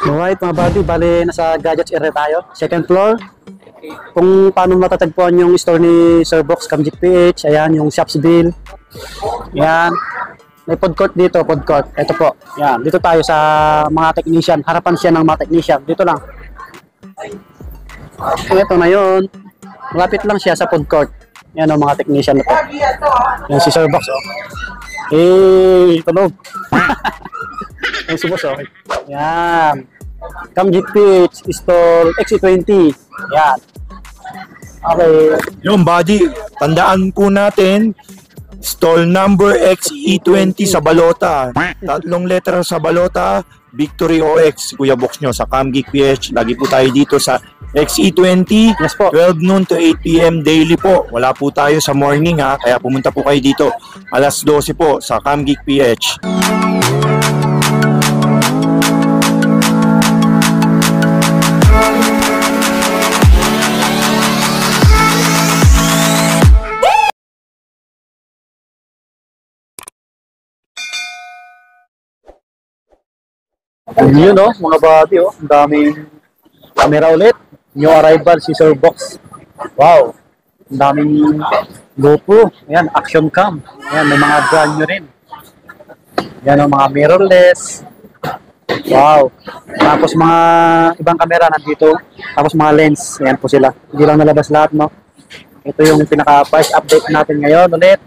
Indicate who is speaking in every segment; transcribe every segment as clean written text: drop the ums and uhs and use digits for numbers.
Speaker 1: Alright mga buddy, bali nasa gadgets area tayo. Second floor. Kung paano matatagpuan yung store ni Sir Box Camgic PH. Ayan, yung Shopsville. Ayan. May food court dito, food court. Ito po. Ayan, dito tayo sa mga technician. Harapan siya ng mga technician. Dito lang. Ito na yun. Malapit lang siya sa food court. Ayan o, mga technician na po. Ayan si Sir Box. Oh. Tunog. Ayan si Boss. Okay. Ayan. Camgic PH Store XE20. Yan. Okay.
Speaker 2: Yung buddy, tandaan po natin, stall number XE20 sa balota. Tatlong letter sa balota, Victory OX, Kuya Box nyo sa Camgic PH. Lagi po tayo dito sa XE20,
Speaker 1: Yes po.
Speaker 2: 12 noon to 8 PM daily po. Wala po tayo sa morning ha, kaya pumunta po kayo dito. Alas 12 po sa Camgic PH.
Speaker 1: Yun o, mga buddy o. Ang daming camera ulit. New arrival si Sir Box. Wow. Ang daming GoPro. Ayan, action cam. Ayan, may mga brand new rin. Ayan o, mga mirrorless. Wow. Tapos mga ibang camera nandito. Tapos mga lens. Ayan po sila. Hindi lang nalabas lahat, no? Ito yung pinaka-price update natin ngayon ulit.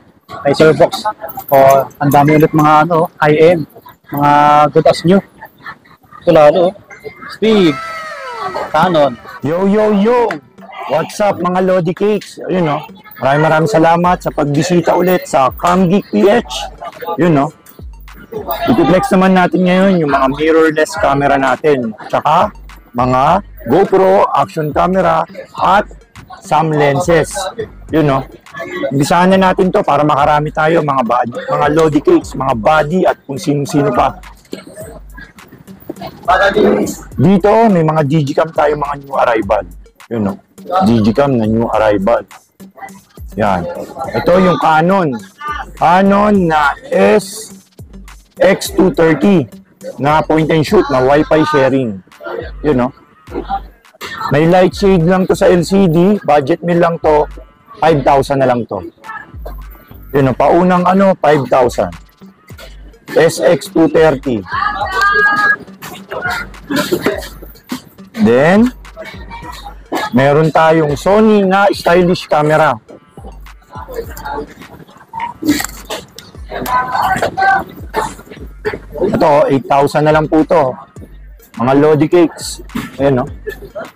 Speaker 1: Kay Sir Box. O, ang dami ulit mga ano, high-end. Mga good as new. Ito lalo. Speed. Canon.
Speaker 2: Yo, yo, yo! What's up mga Lodi Cakes? Ayun no. Maraming salamat sa pagbisita ulit sa Camgic PH. Yun no. I-flex naman natin ngayon yung mga mirrorless camera natin. Tsaka mga GoPro, action camera, at some lenses. Yun no. Umpisahan na natin to para makarami tayo mga Lodi Cakes, mga body at kung sino-sino pa. Dito may mga digicam tayo, mga new arrival. Yun no. Digicam na new arrival. Yan. Ito yung Canon. Canon na SX230 na point and shoot na Wi-Fi sharing. Yun no. May light shade lang to sa LCD. Budget meal lang to. 5,000 na lang to. Yun no. Paunang 5,000. SX230. Then, meron tayong Sony na stylish camera. Ito, 8,000 na lang po to. Mga Lodi Cakes. Ayan, no?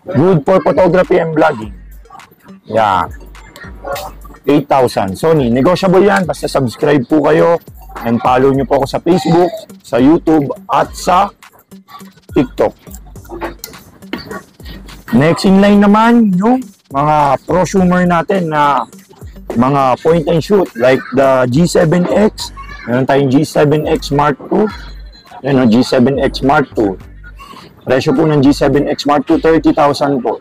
Speaker 2: Good for photography and vlogging. Yan. 8,000. Sony. Negotiable yan. Basta subscribe po kayo and follow nyo po ako sa Facebook, sa YouTube, at sa TikTok. Next in line naman yung mga prosumer natin na mga point and shoot like the G7X. Meron tayong G7X Mark II. Yan o, G7X Mark II. Presyo po ng G7X Mark II, 30,000 po.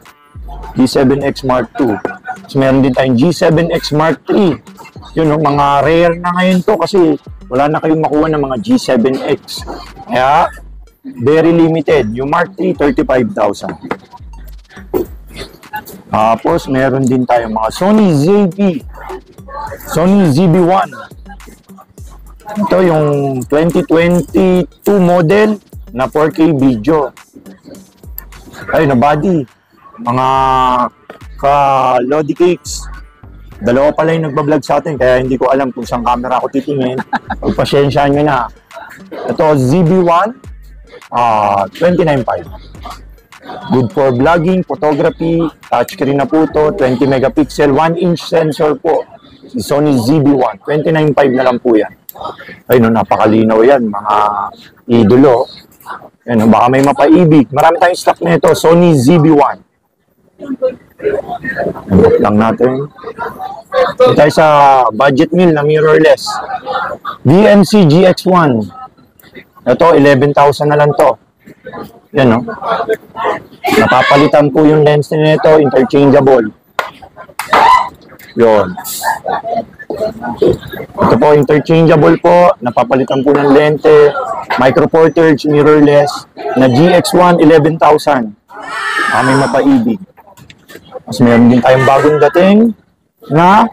Speaker 2: G7X Mark II. So, meron din tayong G7X Mark III. Yun o, mga rare na ngayon to kasi wala na kayong makuha ng mga G7X. Kaya, very limited. Yung Mark III, 35,000. Tapos, meron din tayong mga Sony ZV. Sony ZV-1. Ito yung 2022 model na 4K video. Ayun na body. Mga ka-Lodi Cakes. Dalawa pala yung nagbablog sa atin kaya hindi ko alam kung saan camera ako titingin. Pagpasyensyahan nyo na. Ito, ZV-1. 29.5. Good for vlogging, photography, touchscreen na po to, 20 megapixel, 1-inch sensor po. Si Sony ZV-1, 29.5 na lang po yan. Ayun, napakalinaw yan, mga idolo. Ayun, baka may mapaibig. Marami tayong stock na ito, Sony ZV-1. Ibot lang natin. Ito tayo sa budget meal na mirrorless. DMC GX1. Ito, 11,000 na lang to. Yan, no? Napapalitan po yung lens nito, interchangeable. Yun. Ito po, interchangeable po. Napapalitan po ng lente. Micro Four Thirds, mirrorless. Na GX1, 11,000. May mapaibig. Mas meron din tayong bagong dating na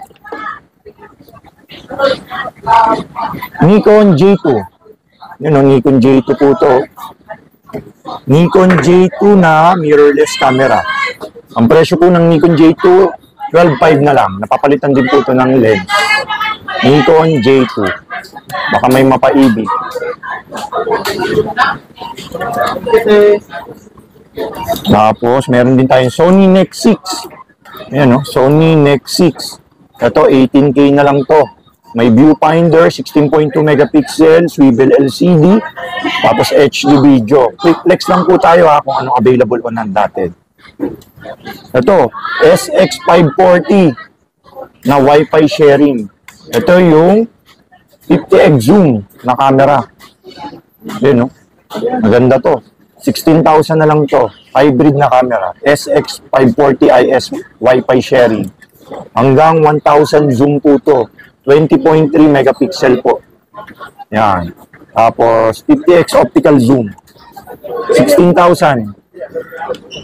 Speaker 2: Nikon J2. Yun o, Nikon J2 po to. Nikon J2 na mirrorless camera. Ang presyo po ng Nikon J2, 12,500 na lang. Napapalitan din po ito ng lens. Nikon J2. Baka may mapaibig. Tapos, meron din tayong Sony Nex 6. Ayan o, Sony Nex 6. Ito, 18K na lang to. May viewfinder, 16.2 megapixel, swivel LCD, tapos HD video. Quick flex lang po tayo kung anong available on hand natin. Ito, SX540 na Wi-Fi sharing. Ito yung 50x zoom na camera. Yun, no? Maganda to. 16,000 na lang to. Hybrid na camera. SX540IS Wi-Fi sharing. Hanggang 1,000 zoom po to. 20.3 megapixel po. Yan. Tapos, 50x optical zoom. 16,000.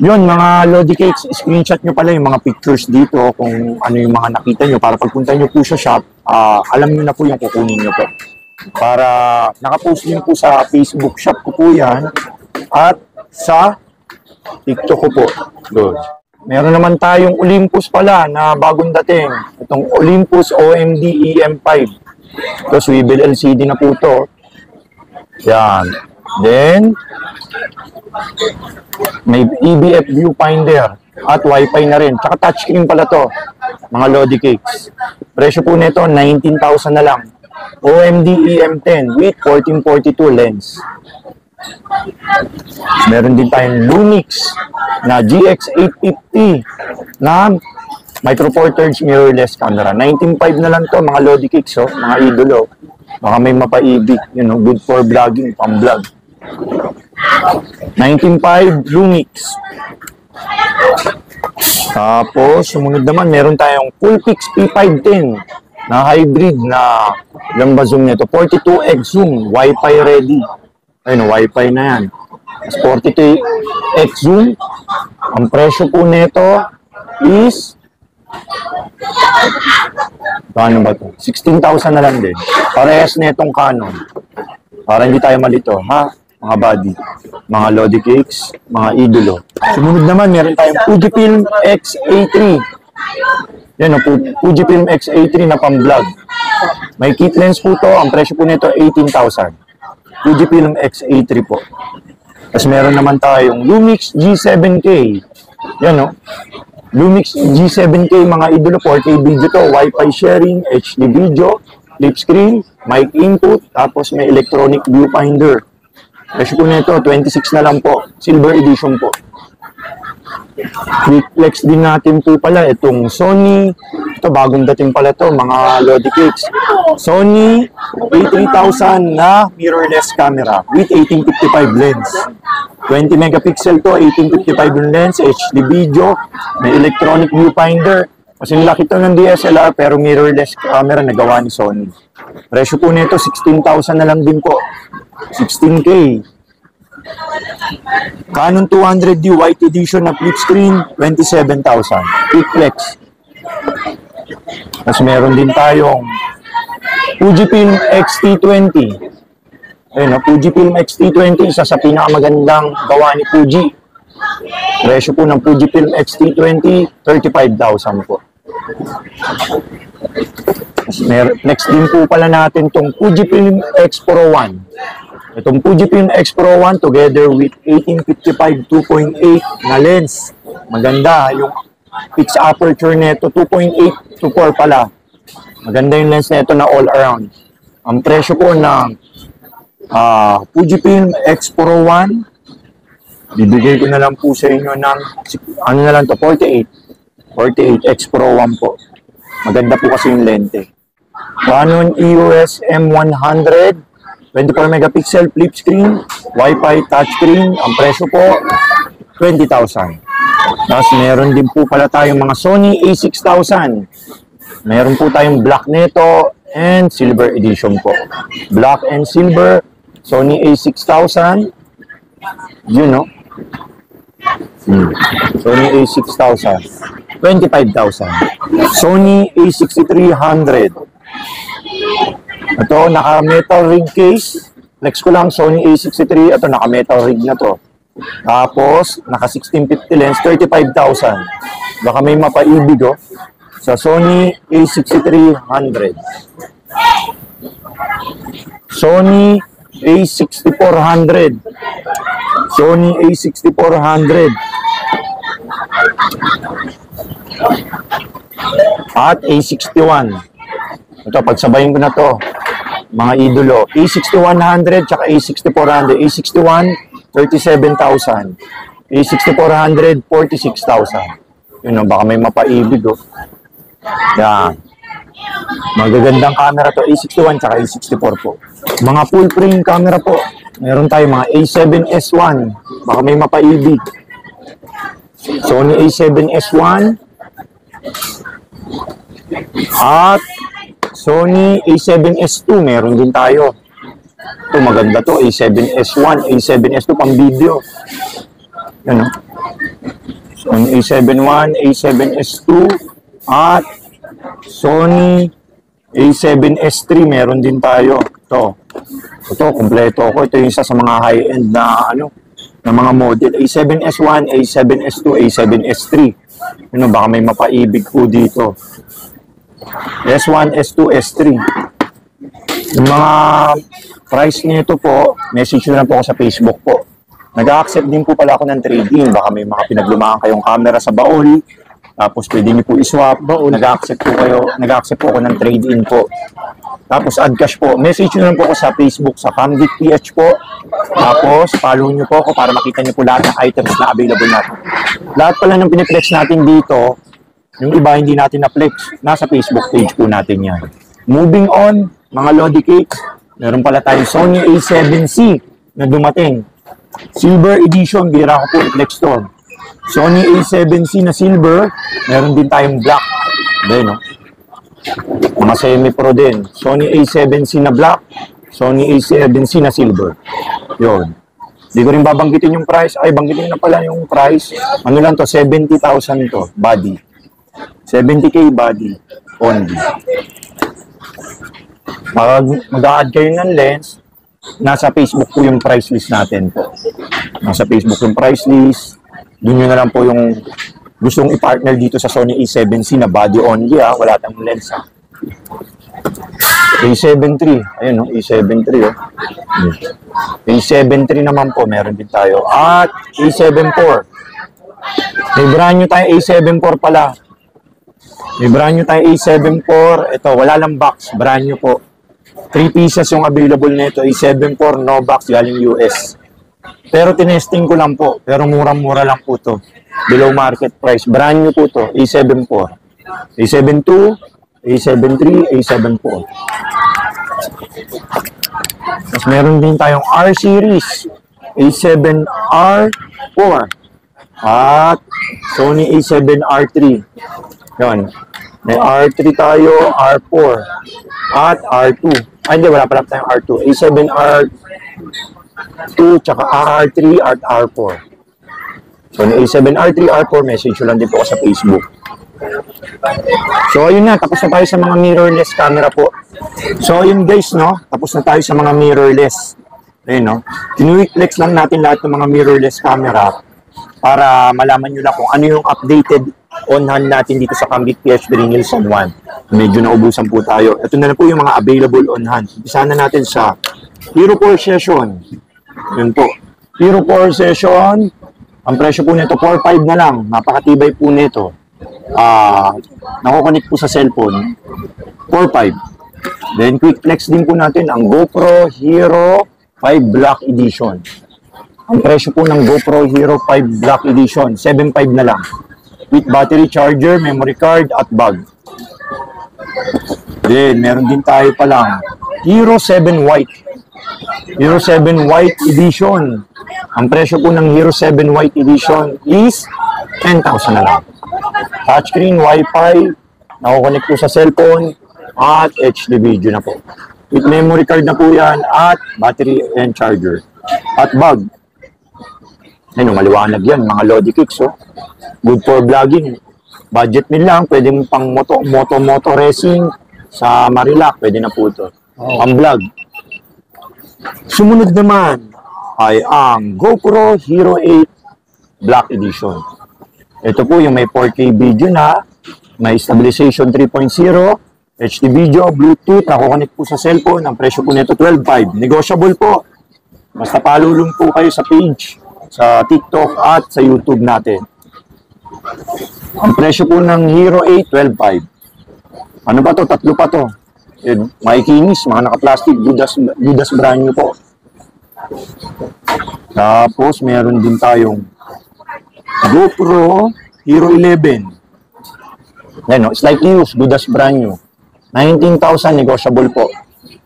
Speaker 2: Yun, mga Lodi Cakes, screenshot nyo pala yung mga pictures dito kung ano yung mga nakita nyo para pagpunta nyo po sa shop, alam nyo na po yung kukunin nyo po. Para nakapost din po sa Facebook shop ko po yan at sa TikTok ko po. Good. Meron naman tayong Olympus pala na bagong dating. Itong Olympus OMD EM5. Ito, swivel LCD na po ito. Yan. Then, may EBF viewfinder at Wi-Fi na rin. Tsaka touchscreen pala to, mga Lodi Cakes. Presyo po nito, 19,000 na lang. OMD EM10 with 1442 lens. Meron din tayong Lumix na GX850 na Micro Four Thirds mirrorless camera. 19.5 na lang to, mga Lodi Cakes, mga idolo. Baka may mapaibig, good for vlogging, pang-vlog. 19.5 Lumix. Tapos, sumunod naman, meron tayong Coolpix P510 na hybrid na lamba zoom nito. 42x zoom, Wi-Fi ready. Ayun, Wi-Fi na yan. 42x zoom. Ang presyo po nito is paano ba ito? 16,000 na lang din. Parehas na itong Canon. Para hindi tayo malito, ha? Mga buddy, mga Lodi Cakes, mga idolo. Sumunod naman, meron tayong Fujifilm X-A3. Yan, Fujifilm X-A3 na pang-vlog. May kit lens po to. Ang presyo po nito, 18,000. Fujifilm X-A3 po. Tapos meron naman tayong Lumix G7K. Yan, no? Lumix G7K, mga idolo, 4K video to, Wi-Fi sharing, HD video, flip screen, mic input, tapos may electronic viewfinder. Presyo po nito, 26 na lang po. Silver edition po. Quick flex din natin po pala itong Sony. Ito, bagong dating pala to, mga Lodi Cakes. Sony A3000 na mirrorless camera with 1855 lens. 20 megapixel to, 1855 yung lens, HD video, may electronic viewfinder. Kasi laki to ng DSLR pero mirrorless camera na gawa ni Sony. Presyo po nito, 16,000 na lang din po. 16K. Canon 200D white edition na flip screen, 27,000. Quick flex. Tapos meron din tayong Fujifilm X-T20. Ayun, Fujifilm X-T20, isa sa pinakamagandang gawa ni Fuji. Presyo po ng Fujifilm X-T20, 35,000 po. Next din po pala natin itong Fujifilm X Pro 1. Itong Fujifilm X Pro 1 together with 1855 2.8 na lens. Maganda yung fixed aperture nito, 2.8 to 4 pala. Maganda yung lens nito na all around. Ang presyo po ng Fujifilm X Pro 1, bibigay ko na lang po sa inyo ng ano na lang to, 48 X Pro 1 po. Maganda po kasi yung lente. Canon EOS M100, 24 megapixel flip screen, Wi-Fi touchscreen. Ang presyo po, 20,000. Tapos meron din po pala tayong mga Sony A6000 Meron po tayong black nito and silver edition po. Black and silver, Sony A6000. Yun, no? Sony A6000. 25,000. Sony A6300. Ito, naka-metal rig case. Flex ko lang, Sony A63. Ito, naka-metal rig na to. Tapos, naka-1650 lens, 35,000. Baka may mapaibig, oh. Sa Sony A6300. Sony A6400. Sony A6400. At A61. Ito, pagsabayin ko na to. Mga idolo. A6100 tsaka A6400. A61, 37,000. A6400, 46,000. Yun, baka may mapaibig, oh. Yan. Magagandang camera to. A61 tsaka A64 po. Mga full frame camera po. Meron tayo mga A7S1. Baka may mapaibig. Sony A7S1. At Sony A7S2. Meron din tayo. Ito, maganda to. A7S1, A7S2 pang video. Yan, no? Sony A7I, A7S2. At Sony A7S3. Meron din tayo. Ito, kompleto ako. Ito yung isa sa mga high-end na na mga model. A7S1, A7S2, A7S3. Baka may mapaibig po dito. S1, S2, S3. Yung mga price nito po, message nyo lang po ako sa Facebook po. Nag-accept din po pala ako ng trade-in. Baka may mga pinaglumaan kayong camera sa baul. Tapos pwede nyo po iswap. Nag-accept po ako ng trade-in po. Tapos add cash po. Message nyo lang po ako sa Facebook, sa Camgeek PH po. Tapos follow nyo po ako para makita nyo po lahat ng items na available natin. Lahat pala ng piniplex natin dito, yung iba hindi natin na-flex. Nasa Facebook page po natin yan. Moving on, mga Lodi Cakes. Meron pala tayong Sony A7C na dumating. Silver edition, bira ko po i-flex to. Sony A7C na silver. Meron din tayong black. Ayan, no? Mga semi-pro din. Sony A7C na black. Sony A7C na silver. Yun. Hindi ko rin babanggitin yung price. Ay, banggitin na pala yung price. Ano lang to? 70,000 to. Body. 70K body. Only. Mag-a-add kayo ng lens. Nasa Facebook po yung price list natin po. Nasa Facebook yung price list. Doon nyo na lang po yung gustong i-partner dito sa Sony A7C na body only, ha. Wala tayong lens, ha. A7 III. Ayun, no? A7 III, oh. A7 III naman po, meron din tayo. At A7 IV. May brand new tayo A7 IV pala. May brand new tayo A7 IV. Ito, wala lang box. Brand new po. 3 pieces yung available nito. A7 IV, no box, galing US. Pero tinesting ko lang po. Pero murang-mura lang po to. Below market price. Brand new po to. A7 IV. A7 II, A7 III, A7 IV. Tapos meron din tayong R series. A7R4. At Sony A7R3. Yun. May R3 tayo, R4. At R2. Ay, hindi. Wala pala tayong R2. A7R2, tsaka R3, at R4. Sony A7R3, R4. Message lang din po ako sa Facebook. So, ayun na. Tapos na tayo sa mga mirrorless camera po. So, ayun guys, no? Tapos na tayo sa mga mirrorless. Ayun, no? Kinuwiklex lang natin lahat ng mga mirrorless camera para malaman nyo lang kung ano yung updated on-hand natin dito sa Camgeek PH Nielsen 1. Medyo naubusan po tayo. Ito na po yung mga available on-hand. Isa na natin sa Hero 4 Session. Yun po. Hero 4 Session. Ang presyo po nito, 4.5 na lang. Napakatibay po nito. Nakukonect po sa cellphone. 4.5. Then, quick flex din po natin ang GoPro Hero 5 Black Edition. Ang presyo po ng GoPro Hero 5 Black Edition, 7.5 na lang. With battery charger, memory card, at bag. Then, meron din tayo palang Hero 7 White. Hero 7 White Edition. Ang presyo po ng Hero 7 White Edition is 10,000 na lang. Touchscreen, Wi-Fi, Nakukonek po sa cellphone at HD video na po. With memory card na po yan at battery and charger. At bag. Ayun, maliwanag yan, mga Lodi Kicks. Oh. Good for vlogging. Budget meal lang, pwede mo pang moto racing sa Marilac, pwede na po ito. Ang vlog. Sumunod naman ay ang GoPro Hero 8 Black Edition. Ito po yung may 4K video na, may stabilization 3.0, HD video, Bluetooth, nakukonek po sa cellphone. Ang presyo po nito 12.5. Negotiable po. Basta palulong po kayo sa page, sa TikTok at sa YouTube natin. Ang presyo po ng Hero 8, 12.5. Ano pa to? Tatlo pa to. Yun, maikinis, mga naka-plastic, Judas brand new po. Tapos, meron din tayong GoPro Hero 11. Yan, no? Slightly used, Judas brand new. 19,000, negotiable po.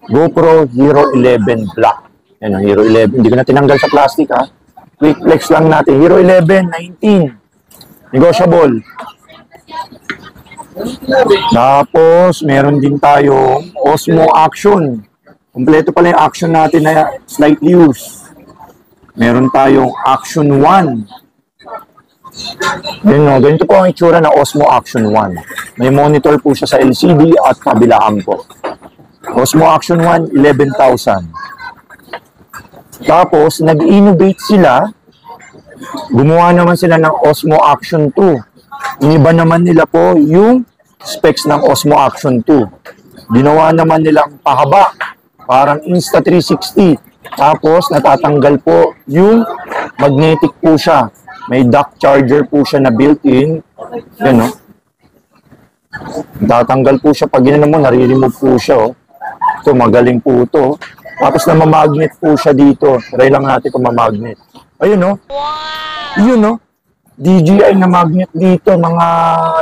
Speaker 2: GoPro Hero 11 Black. Yan, no? Hero 11. Hindi ko na tinanggal sa plastic, ha. Quick flex lang natin. Hero 11, 19. Negotiable. Tapos, meron din tayong Osmo Action. Kompleto pala yung action natin na slightly used. Meron tayong Action 1. Yun, no, ganito po ang itsura ng Osmo Action 1. May monitor po siya sa LCD at kabilaan po. Osmo Action 1, 11,000. Tapos, nag-innovate sila. Gumawa naman sila ng Osmo Action 2. Iniba naman nila po yung specs ng Osmo Action 2. Ginawa naman nilang pahaba. Parang Insta360. Tapos, natatanggal po yung magnetic po siya. May dock charger po siya na built-in. Yan, no? Natatanggal po siya. Pag ginano mo, nare-remove po siya. Oh. Ito, magaling po ito. Tapos, namamagnet po siya dito. Try lang natin kung mamagnet. Ayun, no? Yun, no? DJI na magnet dito, mga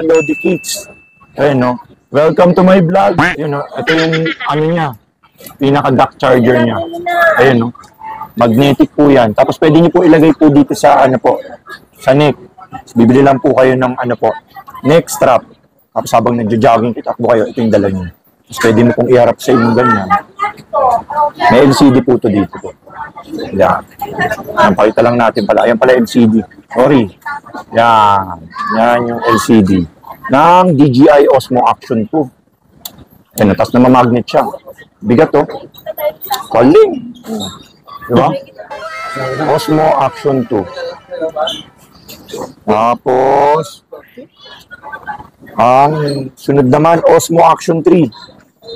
Speaker 2: Lodi Kicks. Ayun, no? Welcome to my vlog. Yun, no? Ito yung, ano niya, pinaka-dock charger niya. Ayun, no? Magnetic po yan. Tapos pwede niyo po ilagay po dito sa, ano po, sa neck. Bibili lang po kayo ng, ano po, neck strap. Tapos habang nagja-jogging, itakbo kayo, ito yung dala niyo. Tapos pwede mo pong iharap sa inyong ganyan. May LCD po ito dito po. Yan. Yan, pakita lang natin pala. Ayan pala LCD. Sorry. Yan. Yan yung LCD ng DJI Osmo Action 2. Yan, tapos namamagnet siya. Bigat to. Kaling. Diba? Osmo Action 2. Tapos, ang sunod naman, Osmo Action 3.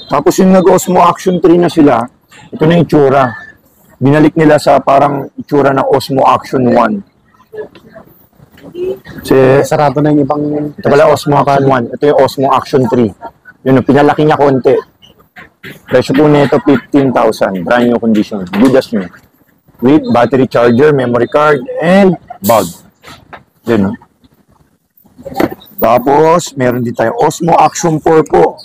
Speaker 2: Tapos yung nag-Osmo Action 3 na sila, ito na yung itsura. Binalik nila sa parang itsura ng Osmo Action 1. Kasi,
Speaker 1: Sarado na yung ibang...
Speaker 2: ito pala Osmo Action 1. Ito yung Osmo Action 3. Yun, pinalaki niya konti. Presyo po nito 15,000. Brand new condition. Good as new. With battery charger, memory card, and bag. Yun, no? Tapos, meron din tayo Osmo Action 4 po.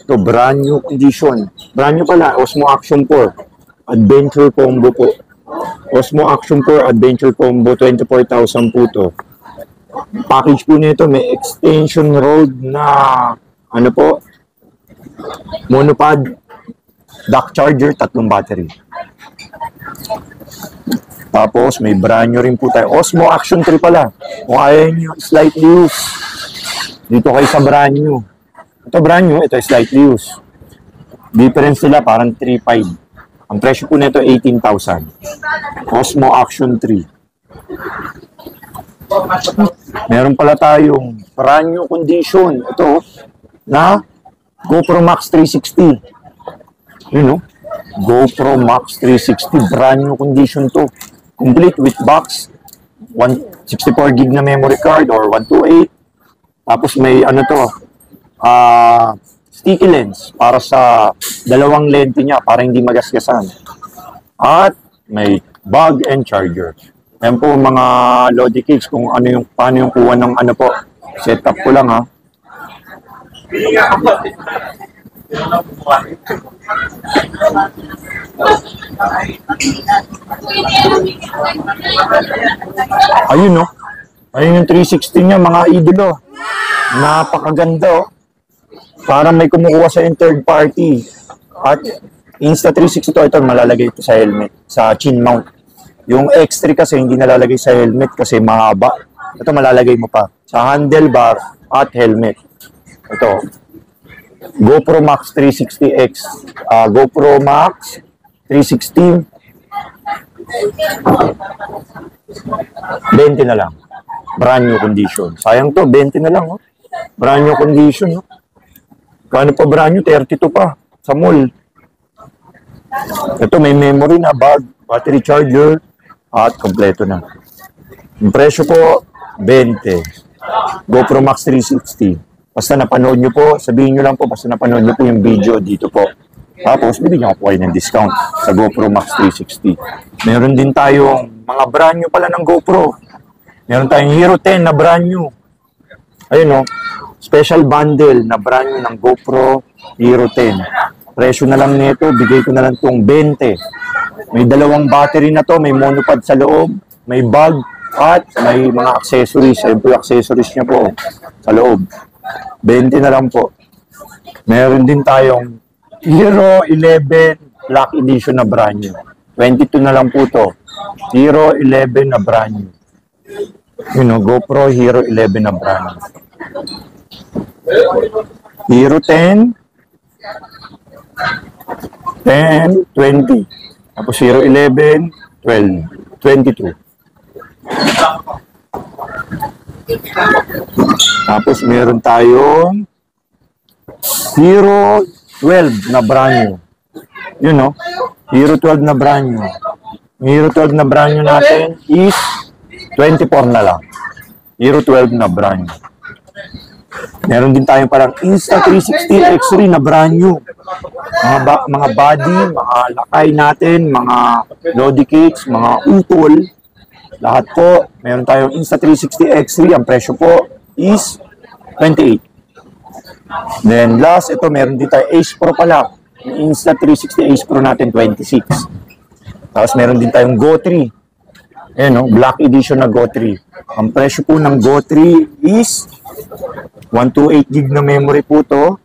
Speaker 2: Ito, brand new condition. Brand new pala, Osmo Action 4. Adventure Combo po. Osmo Action 4 Adventure Combo, 24,000 po to. Package po nito, may extension rod na, ano po, monopod, dock charger, 3 battery. Tapos, may brand new rin po tayo. Osmo Action 3 pala. Kung ayaw nyo, slightly used. Dito kayo sa brand new. Ito brand new, ito slightly used. Difference nila parang 3.5. Ang presyo po nito 18,000. Osmo Action 3. Meron pala tayong brand new condition. Ito na GoPro Max 360. Yun, no? GoPro Max 360. Brand new condition to. Complete with box. 164 gig na memory card or 128. Tapos may ano to, sticky lens para sa dalawang lente niya para hindi magasgasan. At may bag and charger. Yan po mga Lodi Kicks kung ano yung paano yung kuha ng ano po. Setup ko lang, ha. Ayun, no? Ayun yung 360 niya, mga idolo. Napakaganda, oh. parang may kumukuha sa yung third party. At Insta360 ito malalagay ito sa helmet, sa chin mount. Yung X3 kasi hindi nalalagay sa helmet kasi mahaba. Ito malalagay mo pa sa handlebar at helmet. Ito, GoPro Max 360X. GoPro Max 360. 20 na lang. Brand new condition. Sayang to, 20 na lang. Oh. Brand new condition. Oh. Kano pa brand new? 32 pa. Sa mall. Ito, may memory na, bag, battery charger, at kompleto na. Yung presyo po, 20. GoPro Max 360. Basta napanood nyo po, sabihin nyo lang po, basta napanood nyo po yung video dito po. Tapos, bibigyan ko po kayo ng discount sa GoPro Max 360. Meron din tayong mga brand new pala ng GoPro. Meron tayong Hero 10 na brand new. Ayun o, special bundle na brand new ng GoPro Hero 10. Presyo na lang nito, bigay ko na lang itong 20. May dalawang battery na to, may monopod sa loob, may bag, at may mga accessories. Ayun po yung accessories niya po sa loob. 20 na lang po. Meron din tayong Hero 11 Black Edition na brand new. 22 na lang po to. Hero 11 na brand new. You know, GoPro Hero 11 na brand new. Hero 10, 10, 20. Tapos 011, 12, 22. Tapos meron tayong 012 na brand new. You know, Hero 12 na brand new. Hero 12 na brand new natin is 24 na lang. Hero 12 na brand new. Meron din tayong parang Insta360 X3 na brand new. Mga body, mga lakay natin, mga lodi kits, mga utol. Lahat po, meron tayong Insta360 X3. Ang presyo po is 28. Then last, ito meron din tayo Ace Pro pala. Yung Insta360 Ace Pro natin, 26. Tapos meron din tayong Go 3. Ayan o, Black Edition na Go 3. Ang presyo po ng Go 3 is 128 gig na memory po to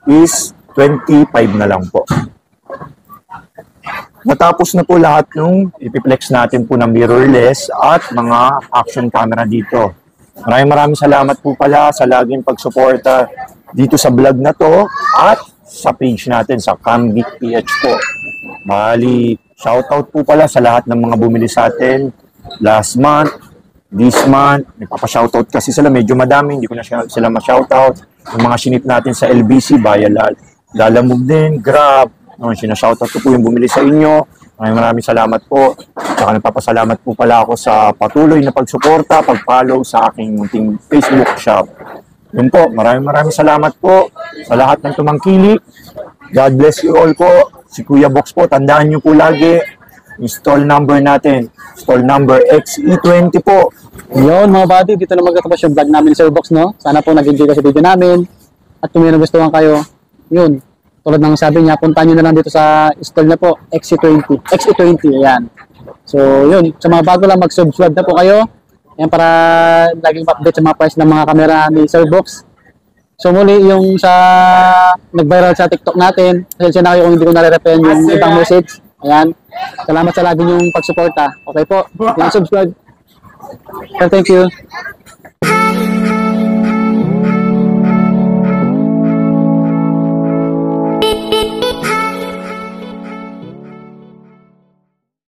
Speaker 2: is 25 na lang po. Natapos na po lahat nung ipiplex natin po ng mirrorless at mga action camera dito. Maraming salamat po pala sa laging pagsuporta dito sa vlog na to at sa page natin sa Camgeek PH po. Bali, shoutout po pala sa lahat ng mga bumili sa atin last month, this month. Nagpapa-shoutout kasi sila, medyo madami, hindi ko na sila ma-shoutout. Yung mga sinip natin sa LBC, Lalamove din, Grab. Sinashoutout ko po yung bumili sa inyo. Maraming salamat po. Saka nagpapasalamat po pala ako sa patuloy na pagsuporta, pag-follow sa aking munting Facebook shop. Yun po, maraming salamat po sa lahat ng tumangkilik. God bless you all po. Si Kuya Box po, tandaan nyo po lagi, yung stall number natin, stall number XE20 po.
Speaker 1: Yun mga buddy, dito na magtatapos yung vlog namin sa Box, no? Sana po nag-enjoy ka sa video namin. At kung may nagustuhan kayo, yun, tulad ng sabi niya, puntahan nyo na lang dito sa stall na po, XE20, ayan. So yun, sa mga bago lang mag-subscribe na po kayo, ayan, para laging update sa mga price ng mga kamera ni Sir Box. So muli yung sa nag-viral sa TikTok natin, pasensya na kayo kung hindi ko nare-repen yung ibang message. Ayan. Salamat sa lagi niyong pagsuporta. Okay po. Yung subscribe. So, thank you.